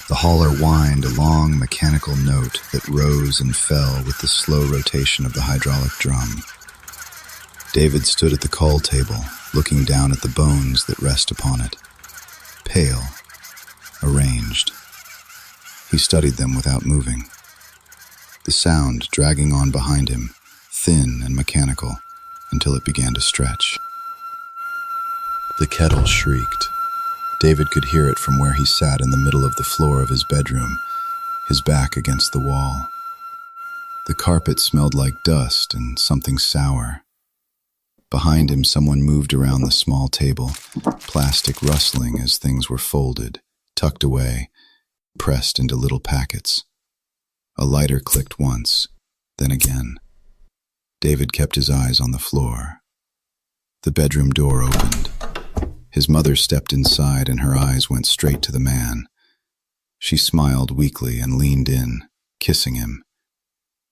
The hauler whined a long mechanical note that rose and fell with the slow rotation of the hydraulic drum. David stood at the call table, looking down at the bones that rest upon it, pale, arranged. He studied them without moving. The sound dragging on behind him, thin and mechanical, until it began to stretch. The kettle shrieked. David could hear it from where he sat in the middle of the floor of his bedroom, his back against the wall. The carpet smelled like dust and something sour. Behind him, someone moved around the small table, plastic rustling as things were folded, tucked away, pressed into little packets. A lighter clicked once, then again. David kept his eyes on the floor. The bedroom door opened. His mother stepped inside and her eyes went straight to the man. She smiled weakly and leaned in, kissing him.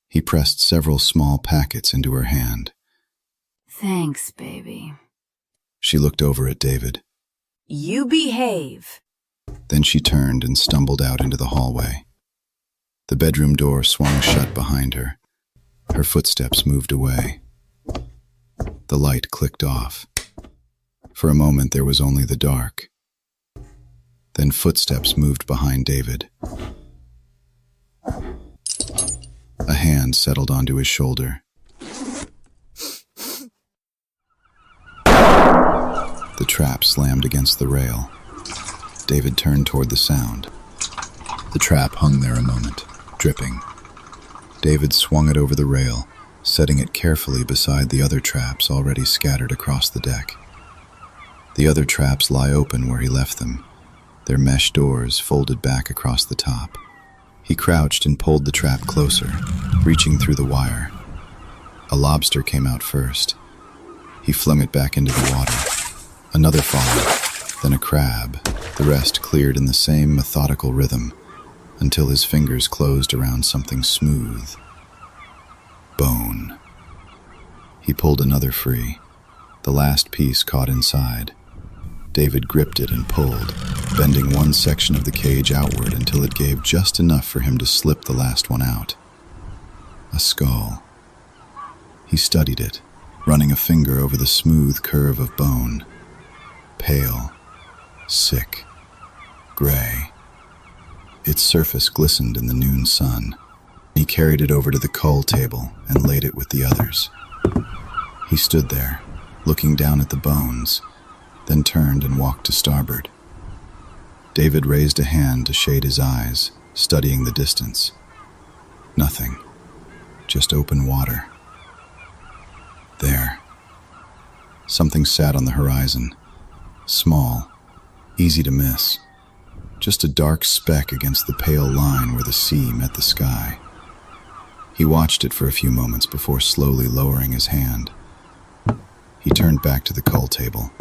He pressed several small packets into her hand. Thanks, baby. She looked over at David. You behave. Then she turned and stumbled out into the hallway. The bedroom door swung shut behind her. Her footsteps moved away. The light clicked off. For a moment there was only the dark. Then footsteps moved behind David. A hand settled onto his shoulder. The trap slammed against the rail. David turned toward the sound. The trap hung there a moment, dripping. David swung it over the rail, setting it carefully beside the other traps already scattered across the deck. The other traps lie open where he left them, their mesh doors folded back across the top. He crouched and pulled the trap closer, reaching through the wire. A lobster came out first. He flung it back into the water. Another followed, then a crab. The rest cleared in the same methodical rhythm, until his fingers closed around something smooth. Bone. He pulled another free. The last piece caught inside. David gripped it and pulled, bending one section of the cage outward until it gave just enough for him to slip the last one out. A skull. He studied it, running a finger over the smooth curve of bone. Pale, sick, gray. Its surface glistened in the noon sun. He carried it over to the cull table and laid it with the others. He stood there, looking down at the bones, then turned and walked to starboard. David raised a hand to shade his eyes, studying the distance. Nothing, just open water. There. Something sat on the horizon, small, easy to miss. Just a dark speck against the pale line where the sea met the sky. He watched it for a few moments before slowly lowering his hand. He turned back to the cull table,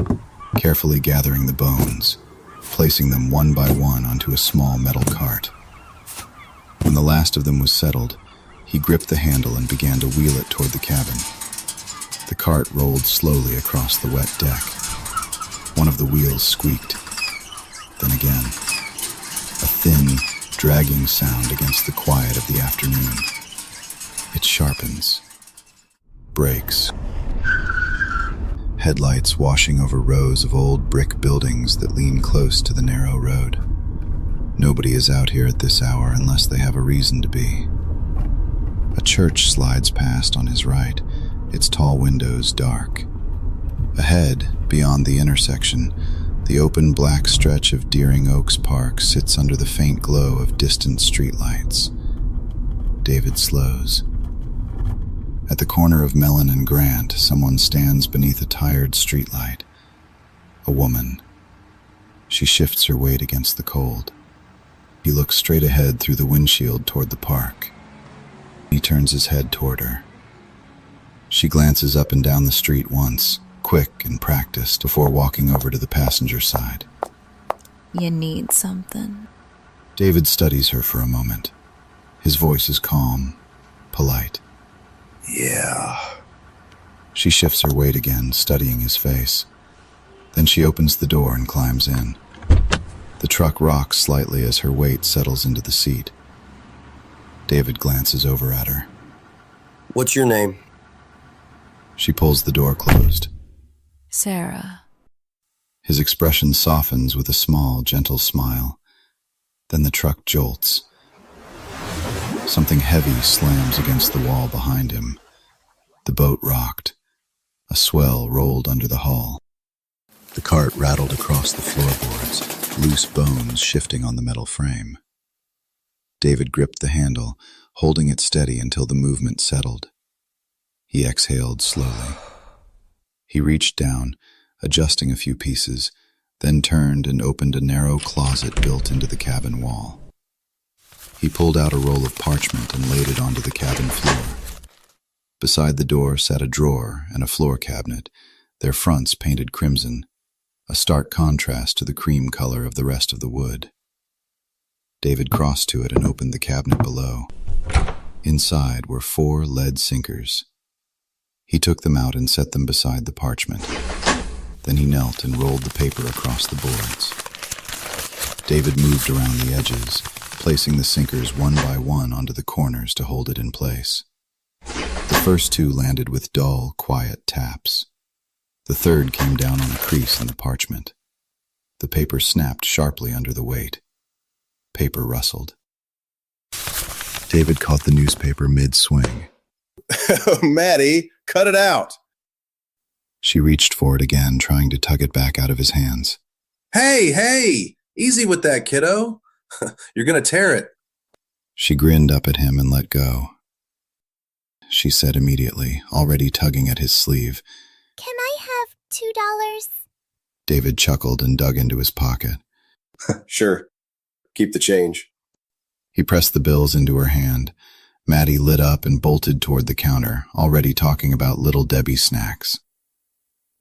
carefully gathering the bones, placing them one by one onto a small metal cart. When the last of them was settled, he gripped the handle and began to wheel it toward the cabin. The cart rolled slowly across the wet deck. One of the wheels squeaked. Then again, a thin, dragging sound against the quiet of the afternoon. It sharpens. Brakes. Headlights washing over rows of old brick buildings that lean close to the narrow road. Nobody is out here at this hour unless they have a reason to be. A church slides past on his right, its tall windows dark. Ahead, beyond the intersection, the open black stretch of Deering Oaks Park sits under the faint glow of distant streetlights. David slows. At the corner of Mellon and Grant, someone stands beneath a tired streetlight. A woman. She shifts her weight against the cold. He looks straight ahead through the windshield toward the park. He turns his head toward her. She glances up and down the street once, quick and practiced, before walking over to the passenger side. You need something? David studies her for a moment. His voice is calm, polite. Yeah. She shifts her weight again, studying his face. Then she opens the door and climbs in. The The truck rocks slightly as her weight settles into the seat. David glances over at her. What's your name? She pulls the door closed. Sarah. His expression softens with a small, gentle smile. Then the truck jolts. Something heavy slams against the wall behind him. The boat rocked. A swell rolled under the hull. The cart rattled across the floorboards, loose bones shifting on the metal frame. David gripped the handle, holding it steady until the movement settled. He exhaled slowly. He reached down, adjusting a few pieces, then turned and opened a narrow closet built into the cabin wall. He pulled out a roll of parchment and laid it onto the cabin floor. Beside the door sat a drawer and a floor cabinet, their fronts painted crimson, a stark contrast to the cream color of the rest of the wood. David crossed to it and opened the cabinet below. Inside were 4 lead sinkers. He took them out and set them beside the parchment. Then he knelt and rolled the paper across the boards. David moved around the edges, placing the sinkers one by one onto the corners to hold it in place. The first 2 landed with dull, quiet taps. The third came down on a crease in the parchment. The paper snapped sharply under the weight. Paper rustled. David caught the newspaper mid-swing. Maddie, cut it out. She reached for it again, trying to tug it back out of his hands. Hey, easy with that, kiddo. You're going to tear it. She grinned up at him and let go. She said immediately, already tugging at his sleeve. Can I have $2? David chuckled and dug into his pocket. Sure. Keep the change. He pressed the bills into her hand. Maddie lit up and bolted toward the counter, already talking about Little Debbie snacks.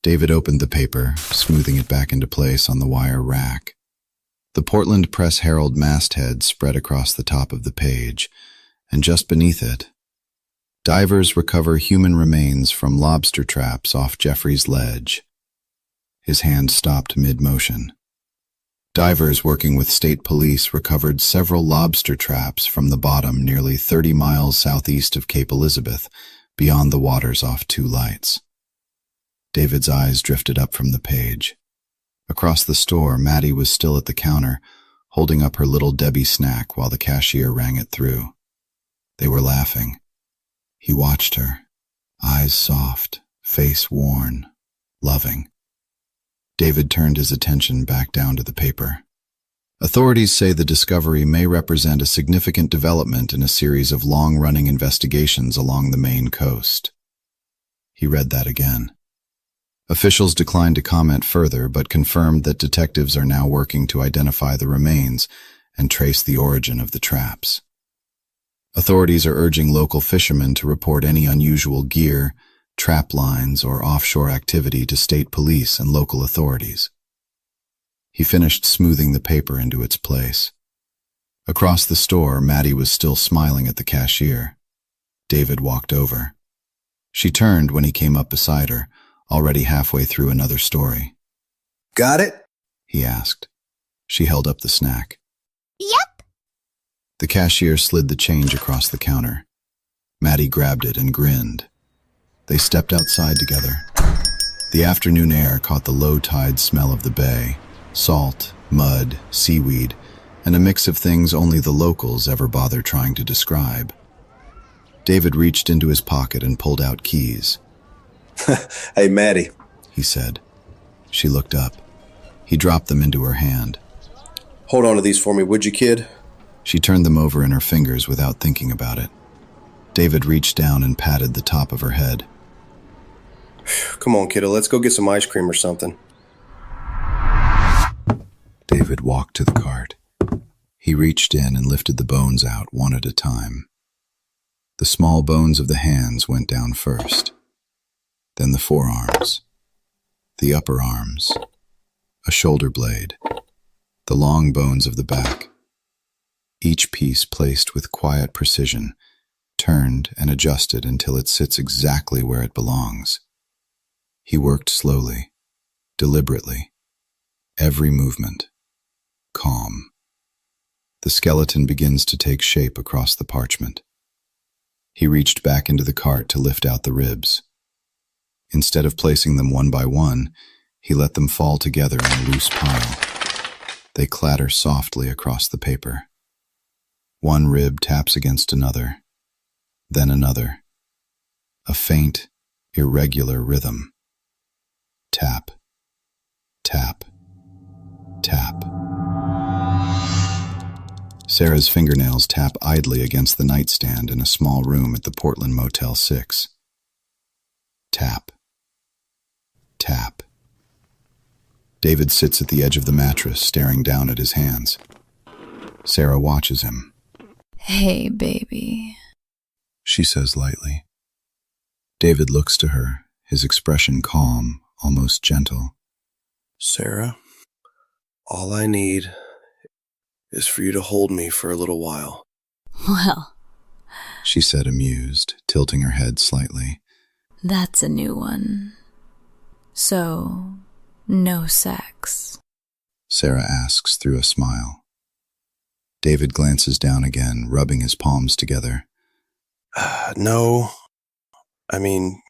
David opened the paper, smoothing it back into place on the wire rack. The Portland Press-Herald masthead spread across the top of the page, and just beneath it, divers recover human remains from lobster traps off Jeffrey's Ledge. His hand stopped mid-motion. Divers working with state police recovered several lobster traps from the bottom nearly 30 miles southeast of Cape Elizabeth, beyond the waters off 2 Lights. David's eyes drifted up from the page. Across the store, Maddie was still at the counter, holding up her Little Debbie snack while the cashier rang it through. They were laughing. He watched her, eyes soft, face worn, loving. David turned his attention back down to the paper. Authorities say the discovery may represent a significant development in a series of long-running investigations along the Maine coast. He read that again. Officials declined to comment further, but confirmed that detectives are now working to identify the remains and trace the origin of the traps. Authorities are urging local fishermen to report any unusual gear, trap lines, or offshore activity to state police and local authorities. He finished smoothing the paper into its place. Across the store, Maddie was still smiling at the cashier. David walked over. She turned when he came up beside her, already halfway through another story. Got it? He asked. She held up the snack. Yep. The cashier slid the change across the counter. Maddie grabbed it and grinned. They stepped outside together. The afternoon air caught the low-tide smell of the bay, salt, mud, seaweed, and a mix of things only the locals ever bother trying to describe. David reached into his pocket and pulled out keys. Hey, Maddie, he said. She looked up. He dropped them into her hand. Hold on to these for me, would you, kid? She turned them over in her fingers without thinking about it. David reached down and patted the top of her head. Come on, kiddo, let's go get some ice cream or something. David walked to the cart. He reached in and lifted the bones out one at a time. The small bones of the hands went down first, then the forearms, the upper arms, a shoulder blade, the long bones of the back. Each piece placed with quiet precision, turned and adjusted until it sits exactly where it belongs. He worked slowly, deliberately, every movement, calm. The skeleton begins to take shape across the parchment. He reached back into the cart to lift out the ribs. Instead of placing them one by one, he let them fall together in a loose pile. They clatter softly across the paper. One rib taps against another, then another. A faint, irregular rhythm. Tap, tap, tap. Sarah's fingernails tap idly against the nightstand in a small room at the Portland Motel 6. Tap, tap. David sits at the edge of the mattress, staring down at his hands. Sarah watches him. Hey, baby. She says lightly. David looks to her, his expression calm, almost gentle. Sarah, all I need is for you to hold me for a little while. Well, She said, amused, tilting her head slightly. that's a new one. So, no sex. Sarah asks through a smile. David glances down again, rubbing his palms together. No. I mean,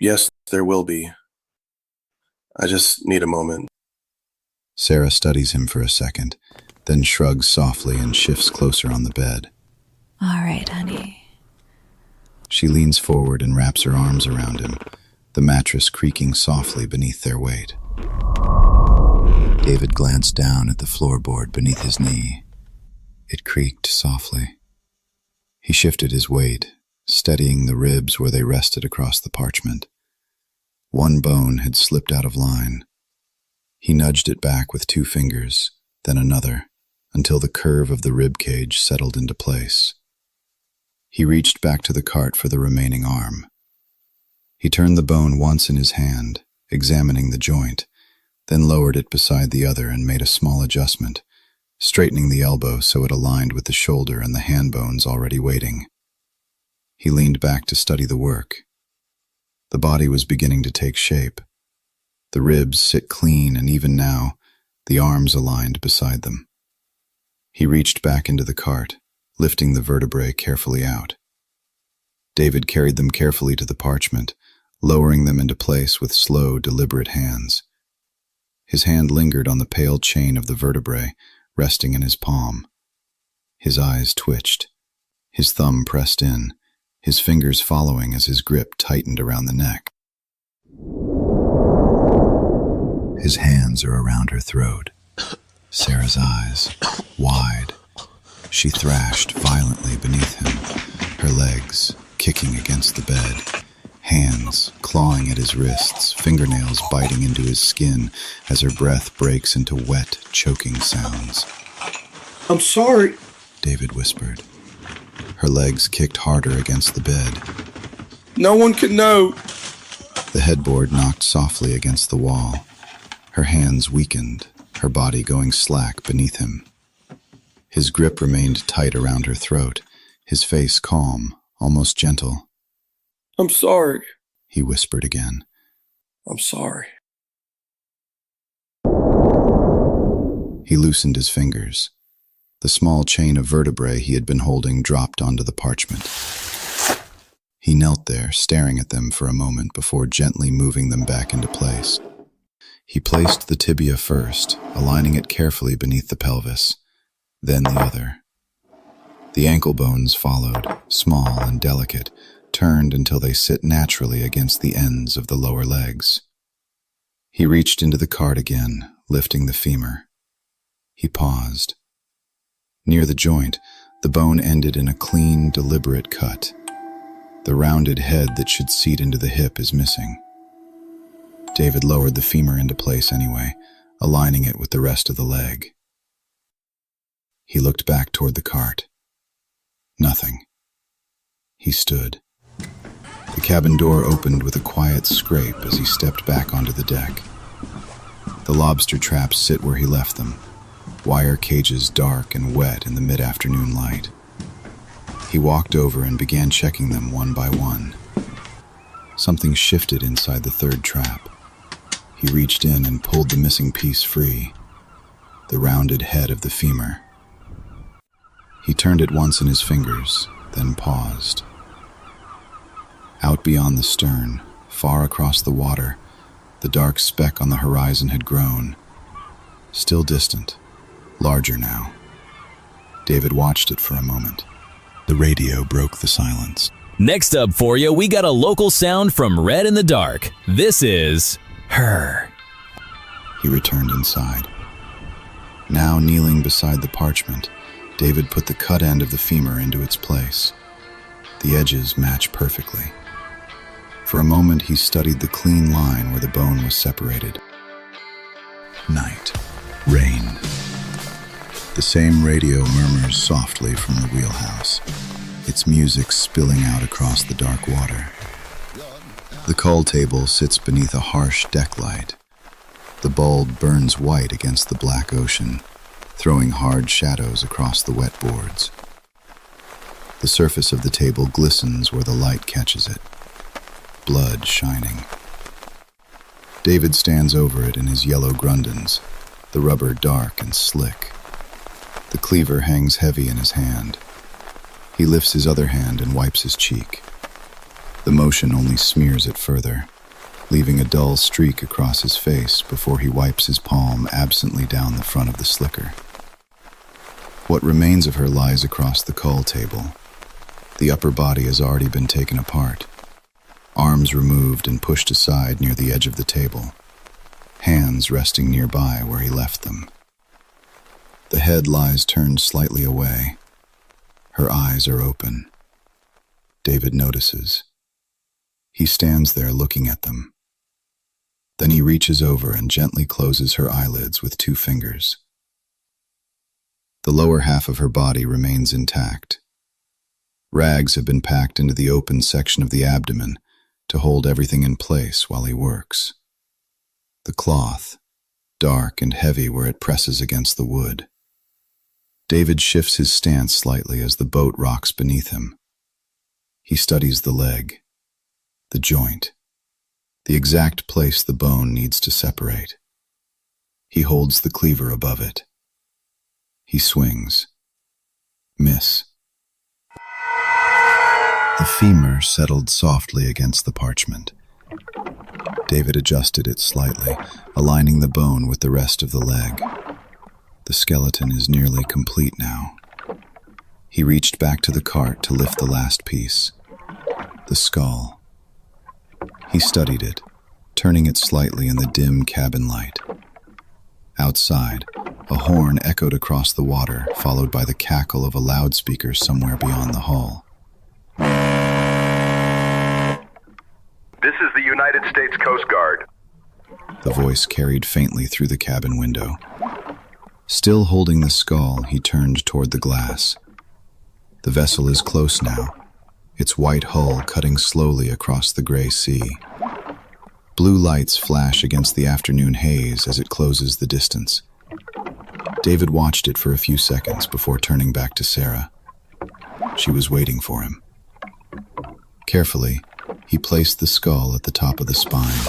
yes, there will be. I just need a moment. Sarah studies him for a second, then shrugs softly and shifts closer on the bed. All right, honey. She leans forward and wraps her arms around him, the mattress creaking softly beneath their weight. David glanced down at the floorboard beneath his knee. It creaked softly. He shifted his weight, steadying the ribs where they rested across the parchment. One bone had slipped out of line. He nudged it back with 2 fingers, then another, until the curve of the rib cage settled into place. He reached back to the cart for the remaining arm. He turned the bone once in his hand, examining the joint, then lowered it beside the other and made a small adjustment, straightening the elbow so it aligned with the shoulder and the hand bones already waiting. He leaned back to study the work. The body was beginning to take shape. The ribs sit clean, and even now, the arms aligned beside them. He reached back into the cart, lifting the vertebrae carefully out. David carried them carefully to the parchment, lowering them into place with slow, deliberate hands. His hand lingered on the pale chain of the vertebrae, resting in his palm. His eyes twitched. His thumb pressed in, his fingers following as his grip tightened around the neck. His hands are around her throat. Sarah's eyes, wide. She thrashed violently beneath him, her legs kicking against the bed, hands clawing at his wrists, fingernails biting into his skin as her breath breaks into wet, choking sounds. I'm sorry. David whispered. Her legs kicked harder against the bed. No one can know. The headboard knocked softly against the wall. Her hands weakened, her body going slack beneath him. His grip remained tight around her throat, his face calm, almost gentle. I'm sorry. He whispered again. I'm sorry. He loosened his fingers. The small chain of vertebrae he had been holding dropped onto the parchment. He knelt there, staring at them for a moment before gently moving them back into place. He placed the tibia first, aligning it carefully beneath the pelvis, then the other. The ankle bones followed, small and delicate, turned until they sit naturally against the ends of the lower legs. He reached into the cart again, lifting the femur. He paused. Near the joint, the bone ended in a clean, deliberate cut. The rounded head that should seat into the hip is missing. David lowered the femur into place anyway, aligning it with the rest of the leg. He looked back toward the cart. Nothing. He stood. The cabin door opened with a quiet scrape as he stepped back onto the deck. The lobster traps sit where he left them, wire cages dark and wet in the mid-afternoon light. He walked over and began checking them one by one. Something shifted inside the third trap. He reached in and pulled the missing piece free. the rounded head of the femur. He turned it once in his fingers, then paused. Out beyond the stern, far across the water, the dark speck on the horizon had grown. Still distant, larger now. David watched it for a moment. The radio broke the silence. Next up for you, we got a local sound from Red in the Dark. This is Her. He returned inside. Now kneeling beside the parchment, David put the cut end of the femur into its place. The edges match perfectly. For a moment he studied the clean line where the bone was separated. Night. Rain. The same radio murmurs softly from the wheelhouse, its music spilling out across the dark water. The call table sits beneath a harsh deck light. The bulb burns white against the black ocean, throwing hard shadows across the wet boards. The surface of the table glistens where the light catches it, blood shining. David stands over it in his yellow Grundens, the rubber dark and slick. The cleaver hangs heavy in his hand. He lifts his other hand and wipes his cheek. The motion only smears it further, leaving a dull streak across his face before he wipes his palm absently down the front of the slicker. What remains of her lies across the call table. The upper body has already been taken apart, arms removed and pushed aside near the edge of the table, hands resting nearby where he left them. The head lies turned slightly away. Her eyes are open. David notices. He stands there looking at them. Then he reaches over and gently closes her eyelids with 2 fingers. The lower half of her body remains intact. Rags have been packed into the open section of the abdomen to hold everything in place while he works. The cloth, dark and heavy where it presses against the wood. David shifts his stance slightly as the boat rocks beneath him. He studies the leg, the joint, the exact place the bone needs to separate. He holds the cleaver above it. He swings. Miss. The femur settled softly against the parchment. David adjusted it slightly, aligning the bone with the rest of the leg. The skeleton is nearly complete now. He reached back to the cart to lift the last piece. The skull. He studied it, turning it slightly in the dim cabin light. Outside, a horn echoed across the water, followed by the cackle of a loudspeaker somewhere beyond the hull. This is the United States Coast Guard. The voice carried faintly through the cabin window. Still holding the skull, he turned toward the glass. The vessel is close now, its white hull cutting slowly across the gray sea. Blue lights flash against the afternoon haze as it closes the distance. David watched it for a few seconds before turning back to Sarah. She was waiting for him. Carefully, he placed the skull at the top of the spine,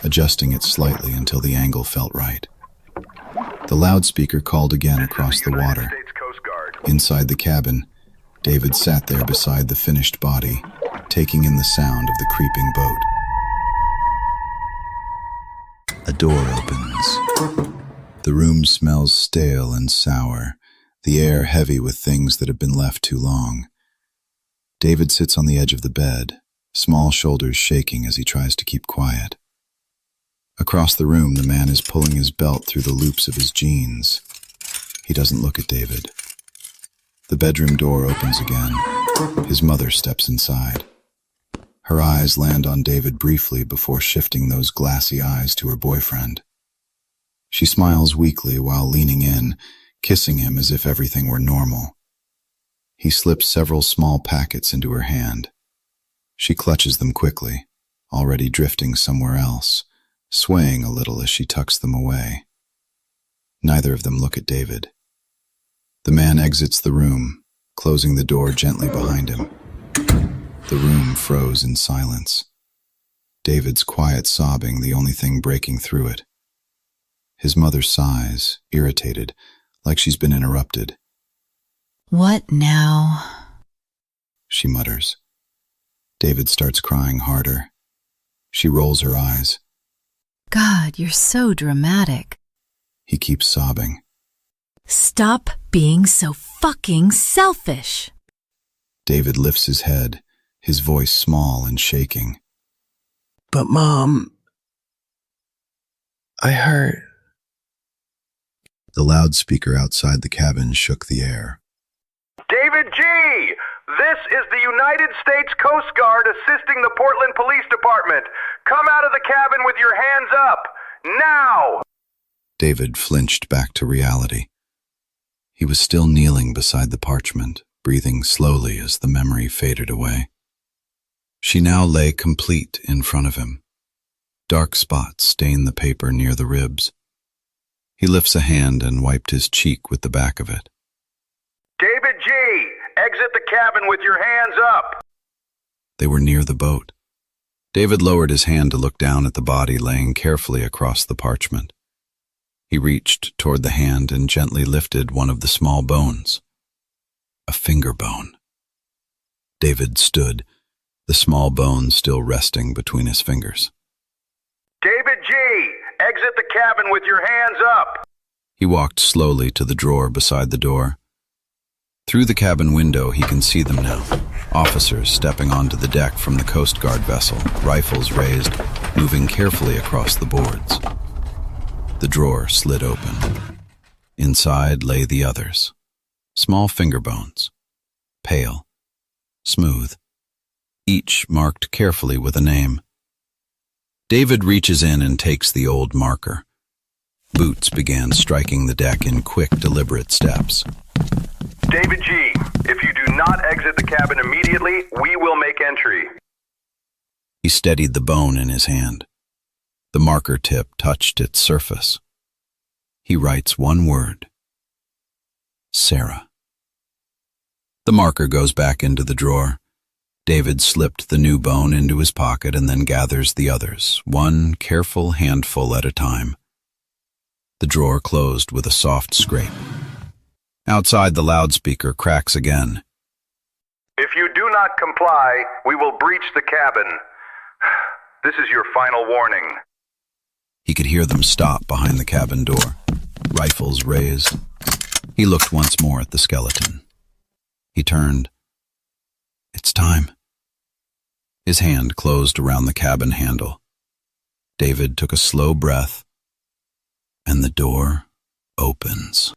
adjusting it slightly until the angle felt right. The loudspeaker called again across the water. Inside the cabin, David sat there beside the finished body, taking in the sound of the creeping boat. A door opens. The room smells stale and sour, the air heavy with things that have been left too long. David sits on the edge of the bed, small shoulders shaking as he tries to keep quiet. Across the room, the man is pulling his belt through the loops of his jeans. He doesn't look at David. The bedroom door opens again. His mother steps inside. Her eyes land on David briefly before shifting those glassy eyes to her boyfriend. She smiles weakly while leaning in, kissing him as if everything were normal. He slips several small packets into her hand. She clutches them quickly, already drifting somewhere else, swaying a little as she tucks them away. Neither of them look at David. The man exits the room, closing the door gently behind him. The room froze in silence. David's quiet sobbing the only thing breaking through it. His mother sighs, irritated, like she's been interrupted. What now? She mutters. David starts crying harder. She rolls her eyes. God, you're so dramatic. He keeps sobbing. Stop being so fucking selfish. David lifts his head, his voice small and shaking. But Mom, I heard. The loudspeaker outside the cabin shook the air. David G! This is the United States Coast Guard assisting the Portland Police Department. Come out of the cabin with your hands up. Now! David flinched back to reality. He was still kneeling beside the parchment, breathing slowly as the memory faded away. She now lay complete in front of him. Dark spots stained the paper near the ribs. He lifts a hand and wiped his cheek with the back of it. David G! Exit the cabin with your hands up! They were near the boat. David lowered his hand to look down at the body laying carefully across the parchment. He reached toward the hand and gently lifted one of the small bones. A finger bone. David stood, the small bone still resting between his fingers. David G! Exit the cabin with your hands up! He walked slowly to the drawer beside the door. Through the cabin window, he can see them now. Officers stepping onto the deck from the Coast Guard vessel, rifles raised, moving carefully across the boards. The drawer slid open. Inside lay the others. Small finger bones. Pale. Smooth. Each marked carefully with a name. David reaches in and takes the old marker. Boots began striking the deck in quick, deliberate steps. David G, if you do not exit the cabin immediately, we will make entry. He steadied the bone in his hand. The marker tip touched its surface. He writes one word. Sarah. The marker goes back into the drawer. David slipped the new bone into his pocket and then gathers the others, one careful handful at a time. The drawer closed with a soft scrape. Outside, the loudspeaker cracks again. If you do not comply, we will breach the cabin. This is your final warning. He could hear them stop behind the cabin door, rifles raised. He looked once more at the skeleton. He turned. It's time. His hand closed around the cabin handle. David took a slow breath, and the door opens.